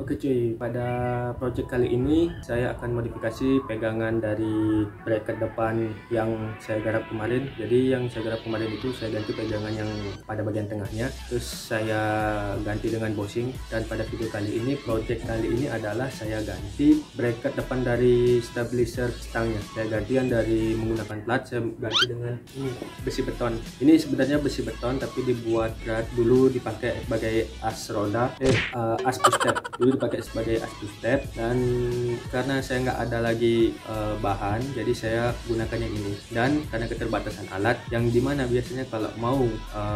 Oke cuy, pada project kali ini saya akan modifikasi pegangan dari bracket depan yang saya garap kemarin. Jadi yang saya garap kemarin itu saya ganti pegangan yang pada bagian tengahnya, terus saya ganti dengan bushing. Dan pada video kali ini, project kali ini adalah saya ganti bracket depan dari stabilizer stangnya. Saya ganti yang dari menggunakan plat, saya ganti dengan ini besi beton. Ini sebenarnya besi beton tapi dibuat berat, dulu dipakai sebagai as roda, as push step. Dulu dipakai sebagai as push step, dan karena saya nggak ada lagi bahan, jadi saya gunakan yang ini. Dan karena keterbatasan alat, yang dimana biasanya kalau mau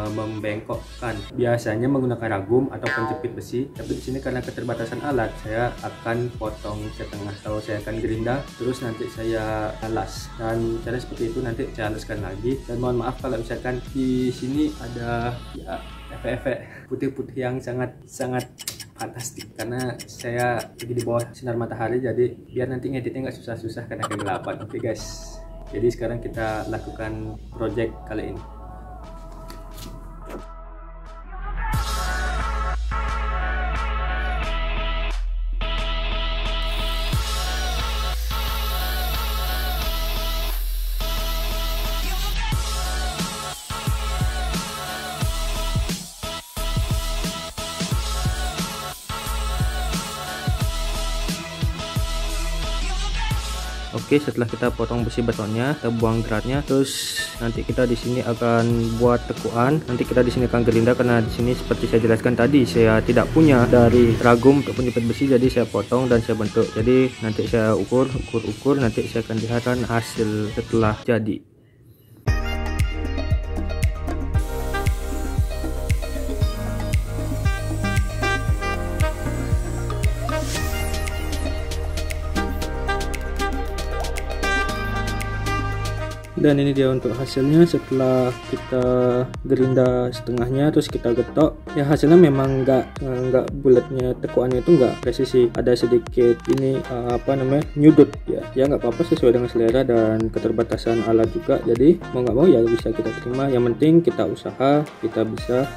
membengkokkan biasanya menggunakan ragum atau penjepit besi, tapi di sini karena keterbatasan alat saya akan potong setengah atau saya akan gerinda, terus nanti saya alas. Dan cara seperti itu nanti saya alaskan lagi. Dan mohon maaf kalau misalkan di sini ada ya efek-efek putih-putih yang sangat fantastik, karena saya lagi di bawah sinar matahari, jadi biar nanti ngeditnya nggak susah-susah karena kegelapan. Oke guys, jadi sekarang kita lakukan project kali ini. Oke, setelah kita potong besi betonnya, kita buang geratnya, terus nanti kita di sini akan buat tekuan. Nanti kita di sini akan gerinda, karena di sini seperti saya jelaskan tadi, saya tidak punya dari ragum untuk penjepit besi, jadi saya potong dan saya bentuk. Jadi nanti saya ukur, nanti saya akan lihatkan hasil setelah jadi. Dan ini dia untuk hasilnya setelah kita gerinda setengahnya, terus kita getok. Ya hasilnya memang nggak bulatnya, tekuannya itu nggak presisi, ada sedikit ini nyudut ya nggak apa-apa, sesuai dengan selera dan keterbatasan alat juga. Jadi mau nggak mau ya bisa kita terima. Yang penting kita usaha, kita bisa.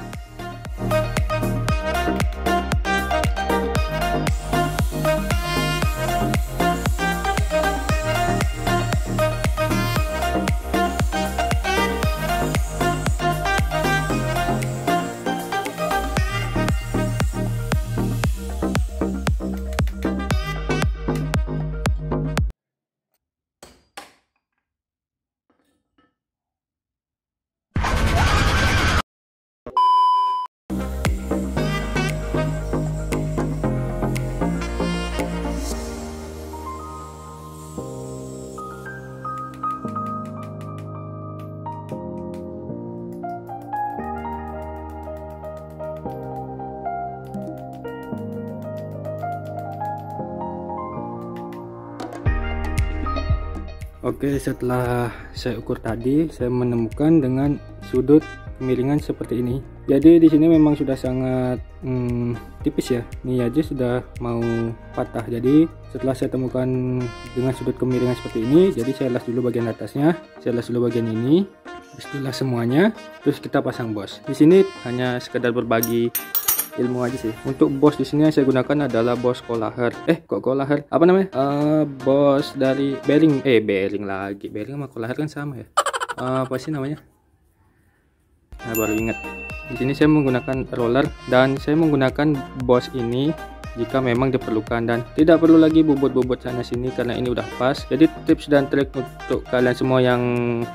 Oke, setelah saya ukur tadi, saya menemukan dengan sudut kemiringan seperti ini. Jadi di sini memang sudah sangat tipis ya. Ini aja sudah mau patah. Jadi setelah saya temukan dengan sudut kemiringan seperti ini, jadi saya las dulu bagian atasnya, saya las dulu bagian ini, setelah semuanya, terus kita pasang bos. Di sini hanya sekedar berbagi ilmu aja sih. Untuk bos di sini yang saya gunakan adalah bos Kohler. Kohler apa namanya? Bos dari bearing. Bearing lagi. Bearing sama Kohler kan sama ya. Apa sih namanya? Nah, baru ingat. Di sini saya menggunakan roller dan saya menggunakan bos ini jika memang diperlukan, dan tidak perlu lagi bobot-bobot sana sini karena ini udah pas. Jadi tips dan trik untuk kalian semua yang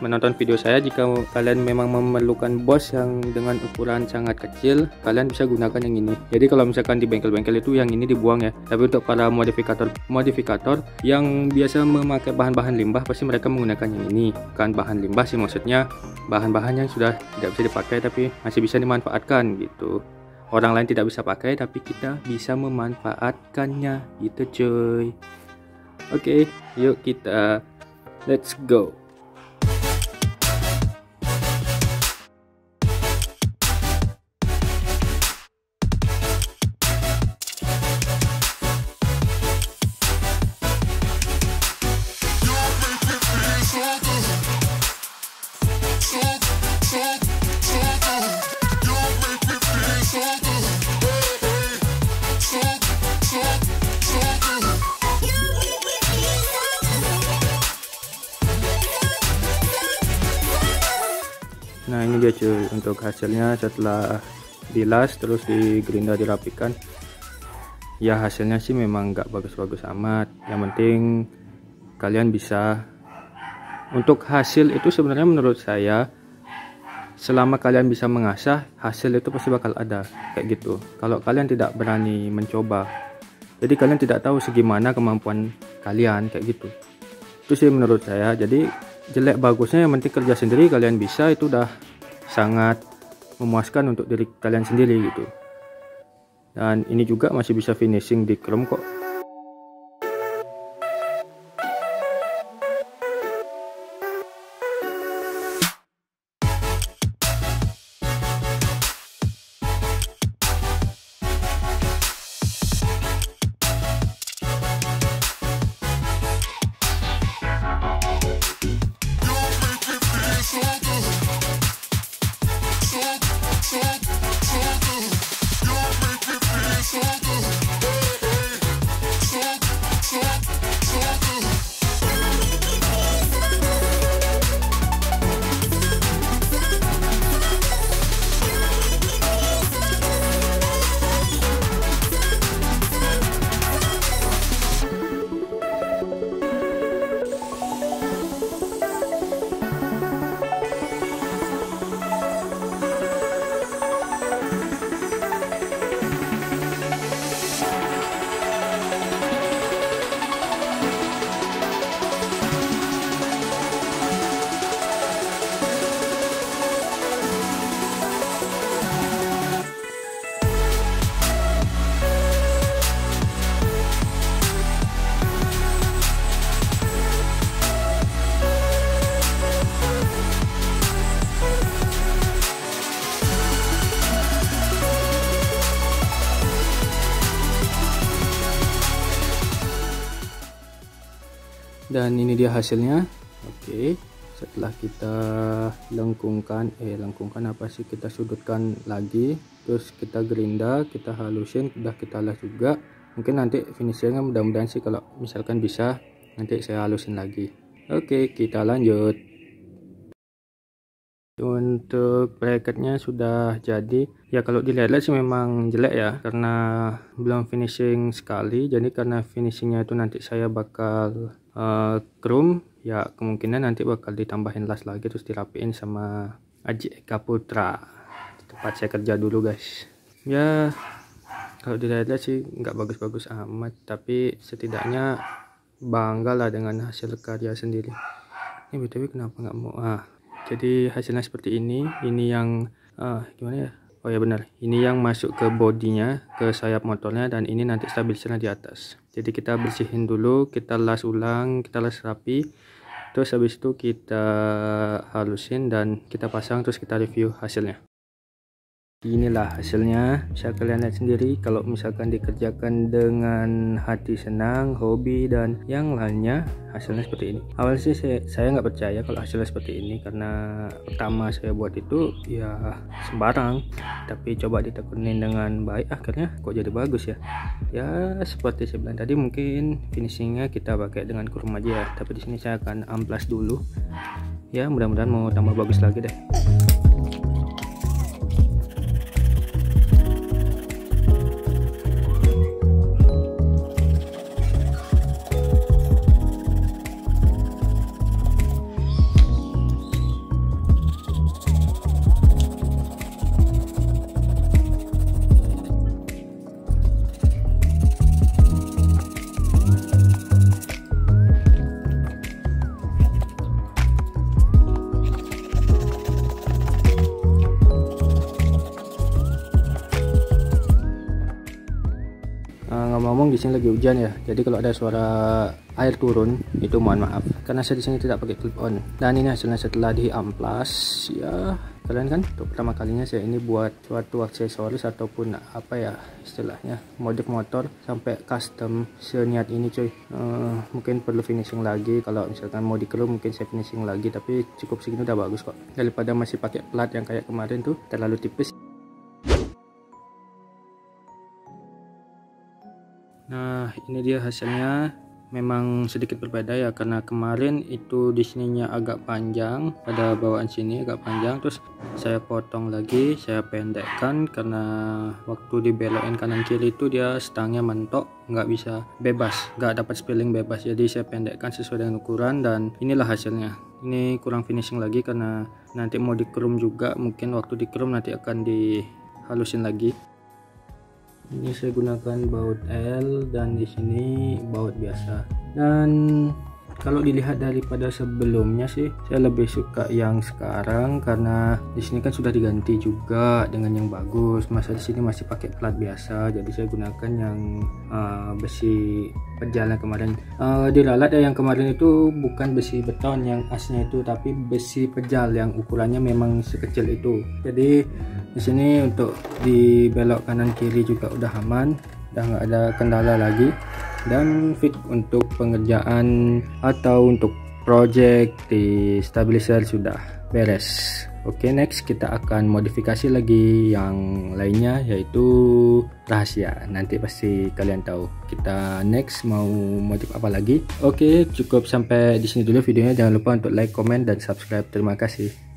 menonton video saya, jika kalian memang memerlukan bos yang dengan ukuran sangat kecil, kalian bisa gunakan yang ini. Jadi kalau misalkan di bengkel-bengkel itu yang ini dibuang ya, tapi untuk para modifikator yang biasa memakai bahan-bahan limbah, pasti mereka menggunakan yang ini. Bukan bahan limbah sih, maksudnya bahan-bahan yang sudah tidak bisa dipakai tapi masih bisa dimanfaatkan gitu. Orang lain tidak bisa pakai, tapi kita bisa memanfaatkannya gitu cuy. Oke, yuk kita let's go. Nah ini dia cuy untuk hasilnya setelah dilas terus digerinda dirapikan. Ya hasilnya sih memang nggak bagus-bagus amat, yang penting kalian bisa. Untuk hasil itu sebenarnya menurut saya, selama kalian bisa mengasah, hasil itu pasti bakal ada kayak gitu. Kalau kalian tidak berani mencoba, jadi kalian tidak tahu segimana kemampuan kalian kayak gitu. Itu sih menurut saya. Jadi jelek bagusnya yang penting kerja sendiri kalian bisa, itu udah sangat memuaskan untuk diri kalian sendiri gitu. Dan ini juga masih bisa finishing di chrome kok. Dan ini dia hasilnya. Oke, setelah kita lengkungkan apa sih, kita sudutkan lagi, terus kita gerinda, kita halusin, udah kita las juga. Mungkin nanti finishingnya mudah-mudahan sih kalau misalkan bisa nanti saya halusin lagi. Oke, kita lanjut. Untuk bracketnya sudah jadi ya, kalau dilihat sih memang jelek ya karena belum finishing sekali. Jadi karena finishingnya itu nanti saya bakal chrome ya, kemungkinan nanti bakal ditambahin las lagi terus dirapiin sama Aji Eka Putra, tempat saya kerja dulu guys. Ya kalau dilihat sih nggak bagus-bagus amat, tapi setidaknya bangga lah dengan hasil karya sendiri. Ini btw kenapa nggak mau jadi hasilnya seperti ini yang gimana ya, oh ya benar, ini yang masuk ke bodinya, ke sayap motornya, dan ini nanti stabilisernya di atas. Jadi kita bersihin dulu, kita las ulang, kita las rapi, terus habis itu kita halusin dan kita pasang, terus kita review hasilnya. Inilah hasilnya, bisa kalian lihat sendiri. Kalau misalkan dikerjakan dengan hati senang, hobi, dan yang lainnya, hasilnya seperti ini. Awalnya sih saya nggak percaya kalau hasilnya seperti ini, karena pertama saya buat itu ya sembarang, tapi coba ditekunin dengan baik, akhirnya kok jadi bagus ya. Ya seperti saya bilang tadi, mungkin finishingnya kita pakai dengan chrome aja ya, tapi di sini saya akan amplas dulu ya, mudah-mudahan mau tambah bagus lagi deh. Ngomong-ngomong di sini lagi hujan ya, jadi kalau ada suara air turun itu mohon maaf karena saya di sini tidak pakai clip on. Dan ini hasilnya setelah di amplas ya, kalian kan untuk pertama kalinya saya ini buat suatu aksesoris ataupun apa ya istilahnya, modif motor sampai custom seniat ini cuy. Mungkin perlu finishing lagi, kalau misalkan mau di chrome mungkin saya finishing lagi, tapi cukup segini udah bagus kok, daripada masih pakai plat yang kayak kemarin tuh terlalu tipis. Nah ini dia hasilnya. memang sedikit berbeda ya, karena kemarin itu di sininya agak panjang, pada bawaan sini agak panjang, terus saya potong lagi, saya pendekkan karena waktu dibelokin kanan kiri itu dia stangnya mentok, nggak bisa bebas, nggak dapat spilling bebas, jadi saya pendekkan sesuai dengan ukuran dan inilah hasilnya. Ini kurang finishing lagi karena nanti mau di chrome juga, mungkin waktu di chrome nanti akan dihalusin lagi. Ini saya gunakan baut L dan di sini baut biasa. Dan kalau dilihat daripada sebelumnya sih, saya lebih suka yang sekarang karena di sini kan sudah diganti juga dengan yang bagus. Masa di sini masih pakai plat biasa, jadi saya gunakan yang besi pejal yang kemarin. Diralat ya, yang kemarin itu bukan besi beton yang asnya itu, tapi besi pejal yang ukurannya memang sekecil itu. Jadi di sini untuk dibelok kanan kiri juga udah aman, udah nggak ada kendala lagi, dan fit untuk pengerjaan atau untuk project di stabilizer sudah beres. Oke, next kita akan modifikasi lagi yang lainnya, yaitu rahasia. Nanti pasti kalian tahu kita next mau modif apa lagi. Oke, cukup sampai di sini dulu videonya. Jangan lupa untuk like, comment, dan subscribe. Terima kasih.